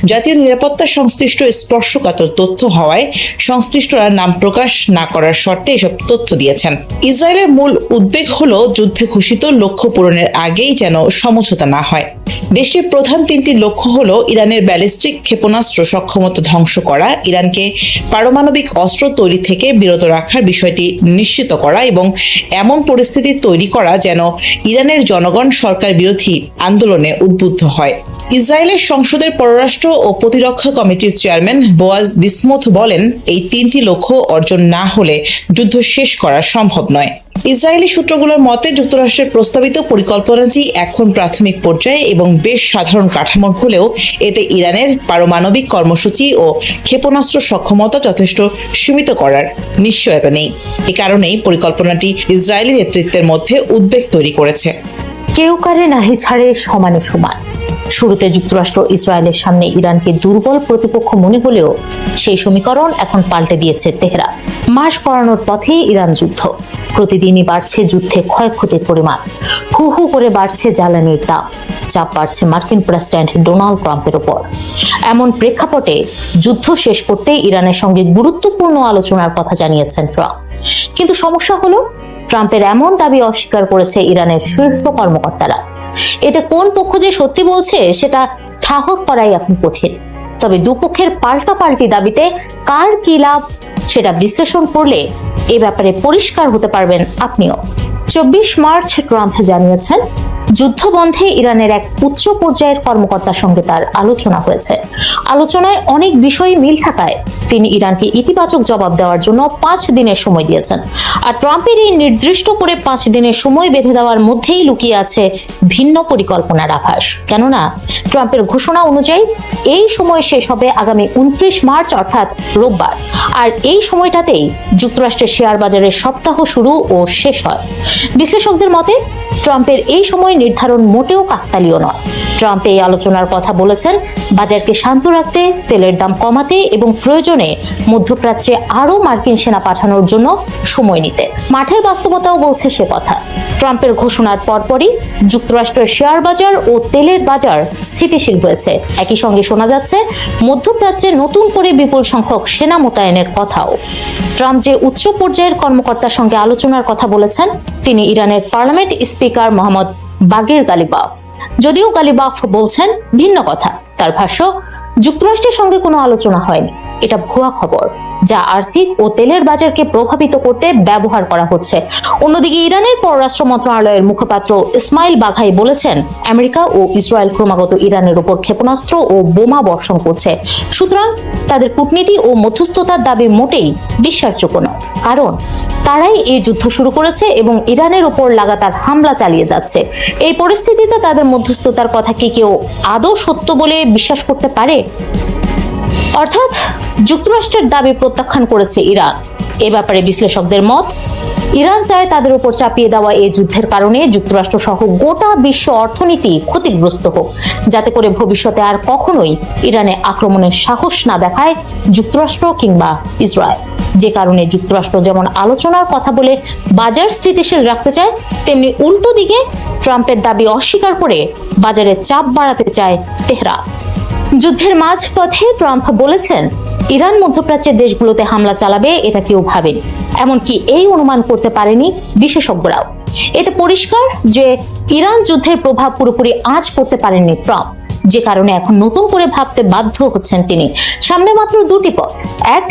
জাতীয় নিরাপত্তা সংশ্লিষ্ট স্পর্শকাতর তথ্য হওয়ায় সংশ্লিষ্টরা নাম প্রকাশ না করার শর্তে এসব তথ্য দিয়েছেন। ইসরায়েলের মূল উদ্বেগ হলো, যুদ্ধে ঘোষিত লক্ষ্য পূরণের আগেই যেন সমঝোতা না হয়। দেশটির প্রধান 3টি লক্ষ্য হলো ইরানের ব্যালিস্টিক ক্ষেপণাস্ত্র সক্ষমতা ধ্বংস করা, ইরানকে পারমাণবিক অস্ত্র তৈরি থেকে বিরত রাখার বিষয়টি নিশ্চিত করা এবং এমন পরিস্থিতি তৈরি করা যেন ইরানের জনগণ সরকার বিরোধী আন্দোলনে উদ্বুদ্ধ হয়। ইসরায়েলের সংসদের পররাষ্ট্র ও প্রতিরক্ষা কমিটির চেয়ারম্যান বোয়াজ বিসমুথ বলেন, এই 3টি লক্ষ্য অর্জন না হলে যুদ্ধ শেষ করা সম্ভব নয়। ইসরায়েলি সূত্রগুলোর মতে, যুক্তরাষ্ট্রের প্রস্তাবিত পরিকল্পনাটি এখন প্রাথমিক পর্যায়ে এবং বেশ সাধারণ কাঠামোর হলেও এতে ইরানের পারমাণবিক কর্মসূচি ও ক্ষেপণাস্ত্র সক্ষমতা যথেষ্ট সীমিত করার নিশ্চয়তা নেই। এ কারণেই পরিকল্পনাটি ইসরায়েলি নেতৃত্বের মধ্যে উদ্বেগ তৈরি করেছে। কেউ কারে নাহি ছাড়ে সমানে সমান। শুরুতে যুক্তরাষ্ট্র ইসরায়েলের সামনে ইরানকে দুর্বল প্রতিপক্ষ মনে হলেও সেই সমীকরণ এখন পাল্টে দিয়েছে তেহরান। মাস গড়ানোর পথে ইরান যুদ্ধ। প্রতিদিনই বাড়ছে যুদ্ধে ক্ষয়ক্ষতির পরিমাণ, হু হু করে বাড়ছে জ্বালানির দাম, চাপ বাড়ছে মার্কিন প্রেসিডেন্ট ডোনাল্ড ট্রাম্পের উপর। এমন প্রেক্ষাপটে যুদ্ধ শেষ করতে ইরানের সঙ্গে গুরুত্বপূর্ণ আলোচনার কথা জানিয়েছেন ট্রাম্প। কিন্তু সমস্যা হলো, ট্রাম্পের এমন দাবি অস্বীকার করেছে ইরানের শীর্ষ কর্মকর্তারা। এতে কোন পক্ষ যে সত্যি বলছে সেটা ঠাহর করাই এখন কঠিন। তবে দুপক্ষের পাল্টাপাল্টি দাবিতে কার কি লাভ সেটা বিশ্লেষণ করলে এ ব্যাপারে পরিষ্কার হতে পারবেন আপনিও। 24 মার্চ ট্রাম্প জানিয়েছেন, যুদ্ধ বন্ধে ইরানের এক উচ্চ পর্যায়ের কর্মকর্তার সঙ্গে তার আলোচনা হয়েছে। আলোচনায় অনেক বিষয়ে মিল থাকায় তিনি ইরানকে ইতিবাচক জবাব দেওয়ার জন্য 5 দিনের সময় দিয়েছেন। আর ট্রাম্পের এই নির্দিষ্ট করে 5 দিনের সময় বেঁধে দেওয়ার মধ্যেই লুকিয়ে আছে ভিন্ন পরিকল্পনার আভাস। কেননা ট্রাম্পের ঘোষণা অনুযায়ী এই সময় শেষ হবে আগামী 29 মার্চ অর্থাৎ রোববার। আর এই সময়টাতেই যুক্তরাষ্ট্রের শেয়ার বাজারের সপ্তাহ শুরু ও শেষ হয়। বিশ্লেষকদের মতে ট্রাম্পের এই সময় নির্ধারণ মোটেও কাকতালীয় নয়। ট্রাম্প এই আলোচনার কথা বলেছেন বাজারকে শান্ত রাখতে, তেলের দাম কমাতে এবং প্রয়োজনে মধ্যপ্রাচ্যে আরও মার্কিন সেনা পাঠানোর জন্য সময় নিতে। মাঠের বাস্তবতাও বলছে সে কথা। ট্রাম্পের ঘোষণার পরপরই যুক্তরাষ্ট্রের শেয়ার বাজার ও তেলের বাজার স্থিতিশীল হয়েছে। একই সঙ্গে শোনা যাচ্ছে মধ্যপ্রাচ্যে নতুন করে বিপুল সংখ্যক সেনা মোতায়েনের কথাও। ট্রাম্প যে উচ্চ পর্যায়ের কর্মকর্তার সঙ্গে আলোচনার কথা বলেছেন তিনি ইরানের পার্লামেন্ট স্পিকার মোহাম্মদ বাগির গালিবাফ। যদিও গালিবাফ বলছেন ভিন্ন কথা। তার ভাষ্য, যুক্তরাষ্ট্রের সঙ্গে কোনো আলোচনা হয়নি, এটা ভুয়া খবর, যা আর্থিক ও তেলের বাজারকে প্রভাবিত করতে ব্যবহার করা হচ্ছে। অন্যদিকে ইরানের পররাষ্ট্র মন্ত্রণালয়ের মুখপাত্র ইসমাইল বাঘাই বলেছেন, আমেরিকা ও ইসরায়েল ক্রমাগত ইরানের উপর ক্ষেপণাস্ত্র ও বোমা বর্ষণ করছে, সুতরাং তাদের কূটনীতি ও মধ্যস্থতার দাবি মোটেই বিশ্বাসযোগ্য নয়, কারণ তারাই এই যুদ্ধ শুরু করেছে এবং ইরানের উপর লাগাতার হামলা চালিয়ে যাচ্ছে। এই পরিস্থিতিতে তাদের মধ্যস্থতার কথা কি কেউ আদৌ সত্য বলে বিশ্বাস করতে পারে? অর্থাৎ যুক্তরাষ্ট্রের দাবি প্রত্যাখ্যান করেছে ইরান। এ ব্যাপারে বিশ্লেষকদের মত, ইরান চায় তাদের উপর চাপিয়ে দেওয়া এই যুদ্ধের কারণে যুক্তরাষ্ট্র সহ গোটা বিশ্ব অর্থনীতি ক্ষতিগ্রস্ত হোক, যাতে করে ভবিষ্যতে আর কখনোই ইরানে আক্রমণের সাহস না দেখায় যুক্তরাষ্ট্র কিংবা ইসরায়েল। যে কারণে যুক্তরাষ্ট্র যেমন আলোচনার কথা বলে বাজার স্থিতিশীল রাখতে চায়, তেমনি উল্টো দিকে ট্রাম্পের দাবি অস্বীকার করে বাজারে চাপ বাড়াতে চায় তেহরান। যুদ্ধের মাঝপথে ট্রাম্প বলেছেন, ইরান মধ্যপ্রাচ্যের দেশগুলোতে হামলা চালাবে এটা কেউ ভাবেনি, এমনকি এই অনুমান করতে পারেনি বিশেষজ্ঞরাও। এতে পরিষ্কার যে ইরান যুদ্ধের প্রভাব পুরোপুরি আঁচ করতে পারেননি ট্রাম্প, যে কারণে এখন নতুন করে ভাবতে বাধ্য হচ্ছেন তিনি। সামনে মাত্র দুটি পথ: এক,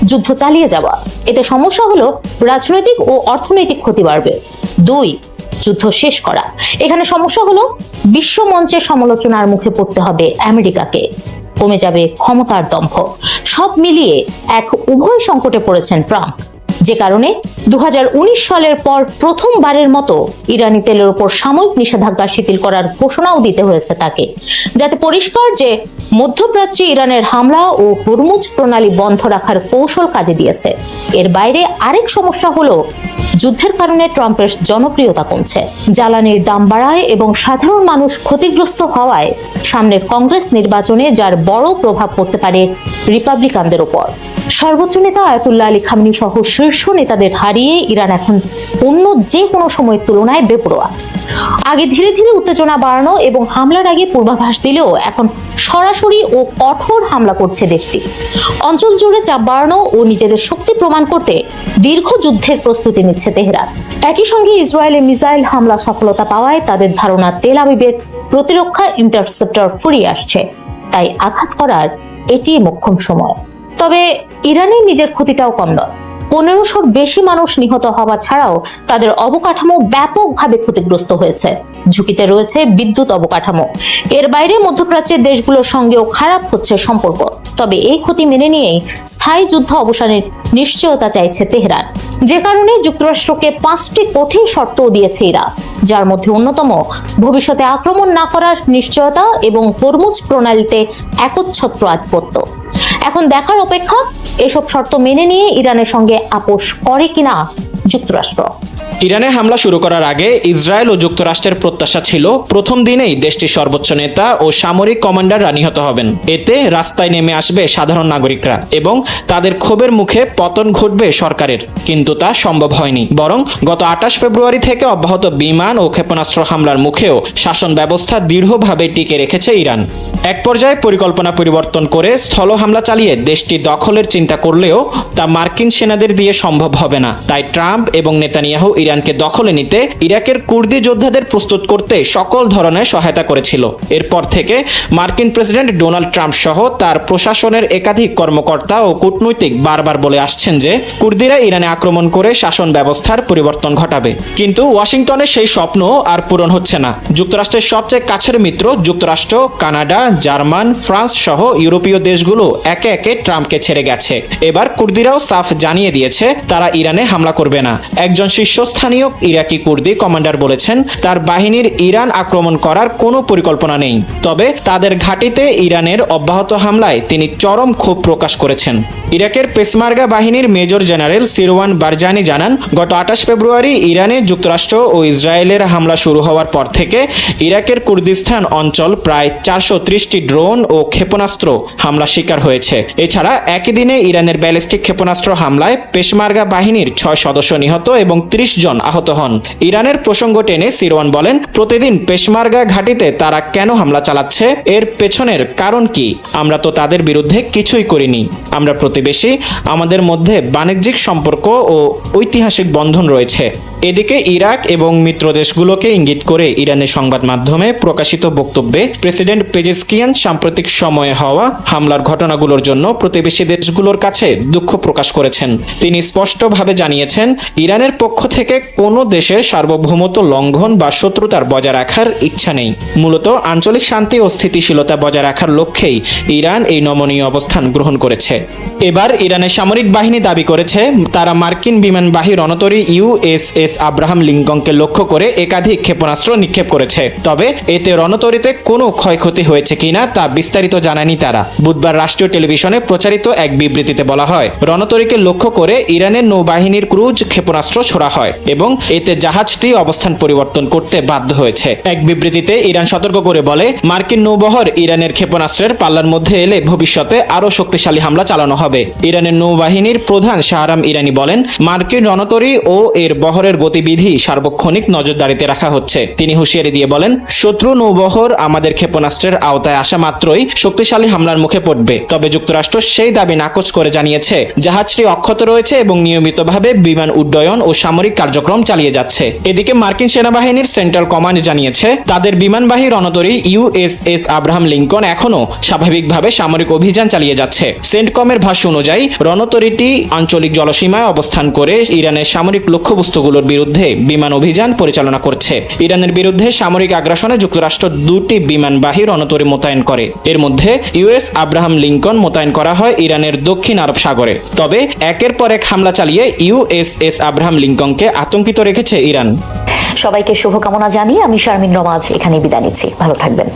যুদ্ধ চালিয়ে যাওয়া, এতে সমস্যা হলো রাজনৈতিক ও অর্থনৈতিক ক্ষতি বাড়বে। দুই, যুদ্ধ শেষ করা, এখানে সমস্যা হলো বিশ্ব মঞ্চে সমালোচনার মুখে পড়তে হবে আমেরিকাকে, কমে যাবে ক্ষমতার দম্ভ। সব মিলিয়ে এক উভয় সংকটে পড়েছেন ট্রাম্প, যে কারণে 2019 সালের পর প্রথমবারের মতো ইরানি তেলের উপর সাময়িক নিষেধাজ্ঞা শিথিল করার ঘোষণাও দিতে হয়েছে তাকে, যাতে পরিষ্কার যে মধ্যপ্রাচ্যে ইরানের হামলা ও হরমুজ প্রণালী বন্ধ রাখার কৌশল কাজে দিয়েছে। এর বাইরে আরেক সমস্যা হলো যুদ্ধের কারণে ট্রাম্পের জনপ্রিয়তা কমছে, জ্বালানির দাম বাড়ায় এবং সাধারণ মানুষ ক্ষতিগ্রস্ত হওয়ায় সামনের কংগ্রেস নির্বাচনে যার বড় প্রভাব পড়তে পারে রিপাবলিকানদের উপর। সর্বোচ্চ নেতা আয়াতুল্লাহ আলী খামেনি সহ শীর্ষ নেতাদের হারিয়ে ইরান এখন অন্য যে কোনো সময়ের তুলনায় বেপরোয়া। আগে ধীরে ধীরে উত্তেজনা বাড়ানো এবং হামলার আগে পূর্বাভাস দিলেও এখন সরাসরি ও কঠোর হামলা করছে দেশটি। অঞ্চল জুড়ে চাপ বাড়ানো ও নিজেদের শক্তি প্রমাণ করতে দীর্ঘ যুদ্ধের প্রস্তুতি নিচ্ছে তেহরান। একই সঙ্গে ইসরায়েলে মিসাইল হামলা সফলতা পাওয়ায় তাদের ধারণা তেল আবিবের প্রতিরক্ষা ইন্টারসেপ্টর ফুরিয়ে আসছে, তাই আঘাত করার এটি মোক্ষম সময়। তবে ইরানের নিজের ক্ষতিটাও কম নয়। 1500-র বেশি মানুষ নিহত হওয়া ছাড়াও তাদের অবকাঠামো ব্যাপকভাবে ক্ষতিগ্রস্ত হয়েছে। ঝুঁকিতে রয়েছে বিদ্যুৎ অবকাঠামো। এর বাইরে মধ্যপ্রাচ্যের দেশগুলোর সঙ্গেও খারাপ হচ্ছে সম্পর্ক। তবে এই ক্ষতি মেনে নিয়েই স্থায়ী যুদ্ধ অবসানের নিশ্চয়তা চাইছে তেহরান, যে কারণে যুক্তরাষ্ট্রকে 5টি কঠিন শর্তও দিয়েছে ইরান, যার মধ্যে অন্যতম ভবিষ্যতে আক্রমণ না করার নিশ্চয়তা এবং হরমুজ প্রণালীতে একচ্ছত্র আধিপত্য। এখন দেখার অপেক্ষা এসব শর্ত মেনে নিয়ে ইরানের সঙ্গে আপোষ করে কিনা যুক্তরাষ্ট্র। ইরানে হামলা শুরু করার আগে ইসরায়েল ও যুক্তরাষ্ট্রের প্রত্যাশা ছিল প্রথম দিনেই দেশটির সর্বোচ্চ নেতা ও সামরিক কমান্ডাররা নিহত হবেন। এতে রাস্তায় নেমে আসবে সাধারণ নাগরিকরা এবং তাদের ক্ষোভের মুখে পতন ঘটবে সরকারের, কিন্তু তা সম্ভব হয়নি। বরং গত 28 ফেব্রুয়ারি থেকে অব্যাহত বিমান ও ক্ষেপণাস্ত্র হামলার মুখেও শাসন ব্যবস্থা দৃঢ়ভাবে টিকে রেখেছে ইরান। এক পর্যায়ে পরিকল্পনা পরিবর্তন করে স্থল হামলা চালিয়ে দেশটি দখলের চিন্তা করলেও তা মার্কিন সেনাদের দিয়ে সম্ভব হবে না। তাই ট্রাম্প এবং নেতানিয়াহু ইরানকে দখলে নিতে ইরাকের কুর্দি যোদ্ধাদের প্রস্তুত করতে সকল ধরনের সহায়তা করেছিল। এরপর থেকে মার্কিন প্রেসিডেন্ট ডোনাল্ড ট্রাম্প সহ তার প্রশাসনের একাধিক কর্মকর্তা ও কূটনৈতিক বারবার বলে আসছেন যে কুর্দিরা ইরানে আক্রমণ করে শাসন ব্যবস্থার পরিবর্তন ঘটাবে। কিন্তু ওয়াশিংটনের সেই স্বপ্ন আর পূরণ হচ্ছে না। যুক্তরাষ্ট্রের সবচেয়ে কাছের মিত্র যুক্তরাষ্ট্র, কানাডা, জার্মান, ফ্রান্স সহ ইউরোপীয় দেশগুলো একে একে ট্রাম্পকে ছেড়ে গেছে। এবার কুর্দিরাও সাফ জানিয়ে দিয়েছে তারা ইরানে হামলা করবে না। একজন শীর্ষস্থানীয় ইরাকি কুর্দি কমান্ডার বলেছেন তার বাহিনীর ইরান আক্রমণ করার কোনো পরিকল্পনা নেই, তবে তাদের ঘাঁটিতে ইরানের অব্যাহত হামলায় তিনি চরম ক্ষোভ প্রকাশ করেছেন। ইরাকের পেশমার্গা বাহিনীর মেজর জেনারেল সিরওয়ান বারজানি জানান, গত 28 ফেব্রুয়ারি ইরানে যুক্তরাষ্ট্র ও ইসরায়েলের হামলা শুরু হওয়ার পর থেকে ইরাকের কুর্দিস্তান অঞ্চল প্রায় 430টি ড্রোন ও ক্ষেপণাস্ত্র হামলা শিকার হয়েছে। এছাড়া একই দিনে ইরানের ব্যালিস্টিক ক্ষেপণাস্ত্র হামলায় পেশমার্গা বাহিনীর 6 সদস্য নিহত এবং 30 জন জন আহত হন। ইরানের প্রসঙ্গ টেনে সিরওয়ান বলেন, প্রতিদিন পেশমার্গা ঘাঁটিতে তারা কেন হামলা চালাচ্ছে, এর পেছনের কারণ কি? আমরা তো তাদের বিরুদ্ধে কিছুই করিনি। আমরা প্রতিবেশী, আমাদের মধ্যে বাণিজ্যিক সম্পর্ক ও ঐতিহাসিক বন্ধন রয়েছে। এদিকে ইরাক এবং মিত্র দেশগুলোকে ইঙ্গিত করে ইরানের সংবাদ মাধ্যমে প্রকাশিত বক্তব্যে প্রেসিডেন্ট পেজেশকিয়ান সাম্প্রতিক সময়ে হওয়া হামলার ঘটনাগুলোর জন্য প্রতিবেশী দেশগুলোর কাছে দুঃখ প্রকাশ করেছেন। তিনি স্পষ্টভাবে জানিয়েছেন, ইরানের পক্ষ থেকে কোনো দেশের সার্বভৌমত্ব লঙ্ঘন বা শত্রুতার বজায় রাখার ইচ্ছা নেই। মূলত আঞ্চলিক শান্তি ও স্থিতিশীলতা বজায় রাখার লক্ষ্যেই ইরান এই নমনীয় অবস্থান গ্রহণ করেছে। এবার ইরানের সামরিক বাহিনী দাবি করেছে, তারা মার্কিন বিমানবাহী রণতরী ইউএসএস আব্রাহাম লিঙ্কনকে লক্ষ্য করে একাধিক ক্ষেপণাস্ত্র নিক্ষেপ করেছে। তবে এতে রণতরীতে কোনো ক্ষয়ক্ষতি হয়েছে কিনা তা বিস্তারিত জানায়নি তারা। বুধবার রাষ্ট্রীয় টেলিভিশনে প্রচারিত এক বিবৃতিতে বলা হয়, রণতরীকে লক্ষ্য করে ইরানের নৌবাহিনীর ক্রুজ ক্ষেপণাস্ত্র ছোড়া হয় এবং এতে জাহাজটি অবস্থান পরিবর্তন করতে বাধ্য হয়েছে। এক বিবৃতিতে ইরান সতর্ক করে বলে, মার্কিন নৌবহর ইরানের ক্ষেপণাস্ত্রের পাল্লার মধ্যে এলে ভবিষ্যতে আরও শক্তিশালী হামলা চালানো হবে। ইরানের নৌবাহিনীর প্রধান শাহরাম ইরানি বলেন, মার্কিন রণতরী ও এর বহরের গতিবিধি সার্বক্ষণিক নজরদারিতে রাখা হচ্ছে। তিনি হুঁশিয়ারি দিয়ে বলেন, শত্রু নৌবহর আমাদের ক্ষেপণাস্ত্রের আওতায় আসা মাত্রই শক্তিশালী হামলার মুখে পড়বে। তবে যুক্তরাষ্ট্র সেই দাবি নাকচ করে জানিয়েছে, জাহাজটি অক্ষত রয়েছে এবং নিয়মিতভাবে বিমান উড্ডয়ন ও সামরিক কার্যক্রম চালিয়ে যাচ্ছে। এদিকে মার্কিন সেনাবাহিনীর সেন্ট্রাল কমান্ড জানিয়েছে, তাদের বিমানবাহী রণতরী ইউএসএস আব্রাহাম লিঙ্কন এখনও স্বাভাবিকভাবে সামরিক অভিযান চালিয়ে যাচ্ছে। সেন্টকমের ভাষ্য অনুযায়ী রণতরীটি আঞ্চলিক জলসীমায় অবস্থান করে ইরানের সামরিক লক্ষ্যবস্তুগুলোর বিরুদ্ধে বিমান অভিযান পরিচালনা করছে। ইরানের বিরুদ্ধে সামরিক আগ্রাসনে যুক্তরাষ্ট্র 2টি বিমানবাহী রণতরী মোতায়েন করে। এর মধ্যে ইউএস আব্রাহাম লিঙ্কন মোতায়েন করা হয় ইরানের দক্ষিণ আরব সাগরে। তবে একের পর এক হামলা চালিয়ে ইউএসএস আব্রাহাম লিঙ্কনকে আতঙ্কিত রেখেছে ইরান। সবাইকে শুভকামনা জানিয়ে আমি শারমিন রমাজ এখানে বিদায় নিচ্ছি। ভালো থাকবেন।